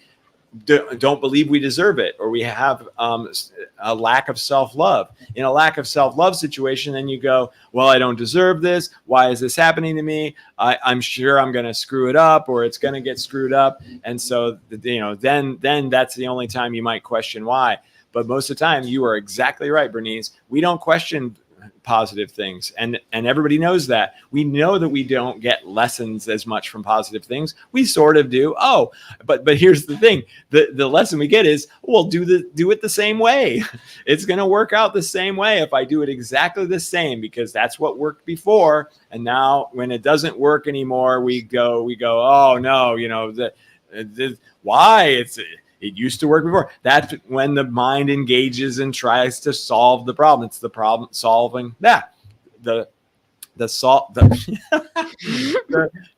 don't believe we deserve it, or we have a lack of self-love. In a lack of self-love situation, then you go, well, I don't deserve this. Why is this happening to me? I'm sure I'm going to screw it up, or it's going to get screwed up. And so, then that's the only time you might question why. But most of the time, you are exactly right, Bernice. We don't question positive things, and everybody knows that. We know that we don't get lessons as much from positive things. We sort of do. But here's the thing: the lesson we get is, well, do it the same way. It's going to work out the same way if I do it exactly the same, because that's what worked before. And now when it doesn't work anymore, we go, oh no, why it used to work before. That's when the mind engages and tries to solve the problem. It's the problem solving that. The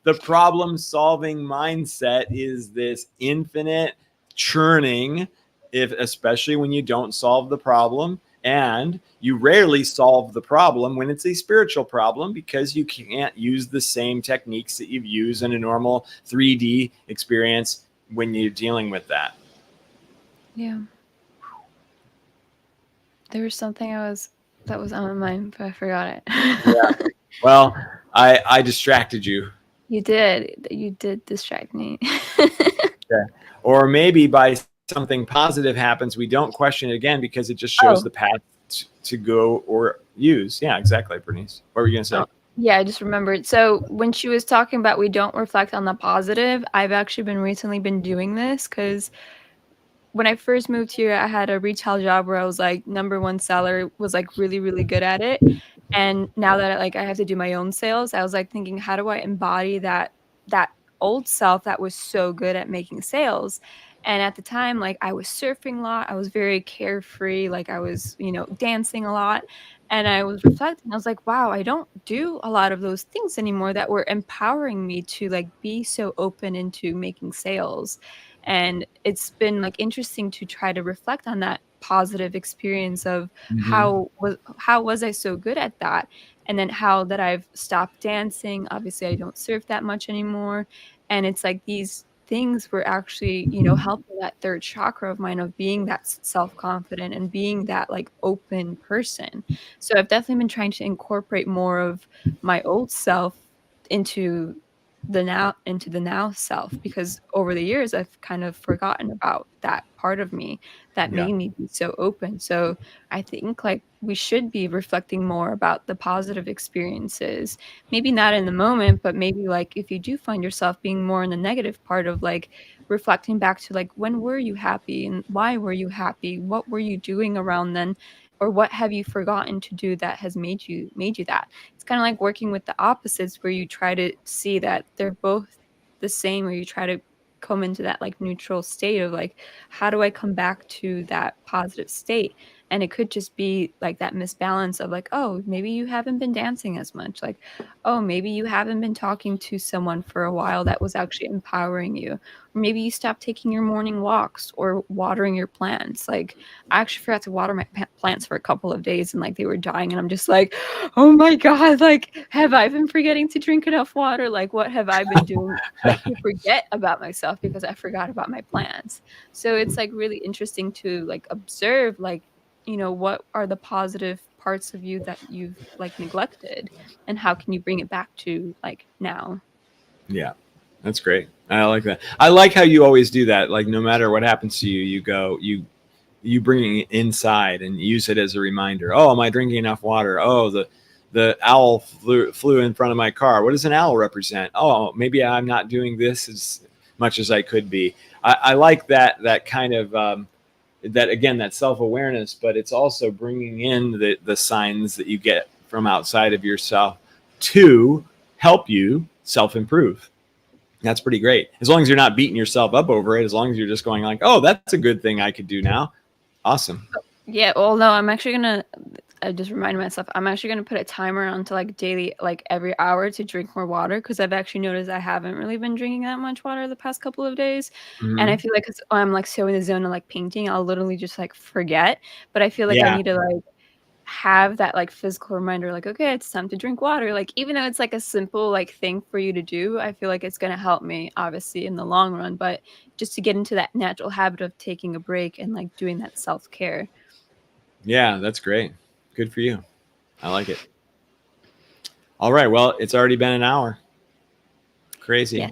the problem solving mindset is this infinite churning, especially when you don't solve the problem. And you rarely solve the problem when it's a spiritual problem, because you can't use the same techniques that you've used in a normal 3D experience when you're dealing with that. Yeah. There was something that was on my mind, but I forgot it. Yeah. Well, I distracted you. You did. You did distract me. Okay. Or maybe by something positive happens, we don't question it again because it just shows Oh. the path to go or use. Yeah, exactly, Bernice. What were you going to say? Oh, yeah, I just remembered. So when she was talking about we don't reflect on the positive, I've actually been recently been doing this because when I first moved here, I had a retail job where I was like number one seller, was like really, really good at it. And now that I have to do my own sales, I was like thinking, how do I embody that old self that was so good at making sales? And at the time, like I was surfing a lot, I was very carefree, like I was, dancing a lot. And I was reflecting, I was like, wow, I don't do a lot of those things anymore that were empowering me to like be so open into making sales. And it's been like interesting to try to reflect on that positive experience of Mm-hmm. how was I so good at that, and then how that I've stopped dancing. Obviously I don't surf that much anymore, and it's like these things were actually helping that third chakra of mine of being that self-confident and being that like open person. So I've definitely been trying to incorporate more of my old self into the now self, because over the years I've kind of forgotten about that part of me that Yeah. made me be so open. So I think like we should be reflecting more about the positive experiences. Maybe not in the moment, but maybe like if you do find yourself being more in the negative part of like reflecting back to like when were you happy and why were you happy? What were you doing around then? Or what have you forgotten to do that has made you that? It's kind of like working with the opposites where you try to see that they're both the same, or you try to come into that like neutral state of like, how do I come back to that positive state? And it could just be like that misbalance of like, oh, maybe you haven't been dancing as much. Like, oh, maybe you haven't been talking to someone for a while that was actually empowering you. Or maybe you stopped taking your morning walks or watering your plants. Like, I actually forgot to water my plants for a couple of days and like they were dying. And I'm just like, oh my God, like, have I been forgetting to drink enough water? Like, what have I been doing like to forget about myself because I forgot about my plants? So it's like really interesting to like observe, like, what are the positive parts of you that you've like neglected and how can you bring it back to like now? Yeah, that's great. I like that. I like how you always do that. Like no matter what happens to you, you bring it inside and use it as a reminder. Oh, am I drinking enough water? Oh, the owl flew in front of my car. What does an owl represent? Oh, maybe I'm not doing this as much as I could be. I like that kind of that self-awareness, but it's also bringing in the signs that you get from outside of yourself to help you self-improve. That's pretty great. As long as you're not beating yourself up over it, as long as you're just going like, oh, that's a good thing I could do now. Awesome. Yeah, well, no, I just reminded myself, I'm actually gonna put a timer onto like daily, like every hour to drink more water because I've actually noticed I haven't really been drinking that much water the past couple of days. And I Mm-hmm. feel like I'm like so in the zone of like painting, I'll literally just like forget. But I feel like I Yeah. need to like have that like physical reminder, like, okay, it's time to drink water. Like, even though it's like a simple like thing for you to do, I feel like it's gonna help me obviously in the long run, but just to get into that natural habit of taking a break and like doing that self-care. Yeah, that's great. Good for you. I like it. All right. Well, it's already been an hour. Yeah. Crazy.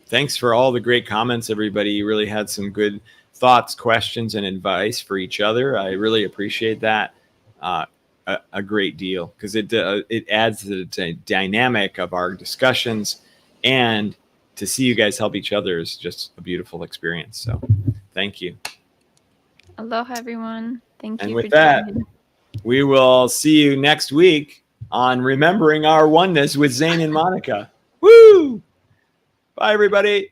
Thanks for all the great comments, everybody. You really had some good thoughts, questions, and advice for each other. I really appreciate that a great deal because it adds to the dynamic of our discussions, and to see you guys help each other is just a beautiful experience. So, thank you. Aloha, everyone. Thank And you for with that, joining. we will see you next week on Remembering Our Oneness with Xane and Monika. Woo! Bye, everybody.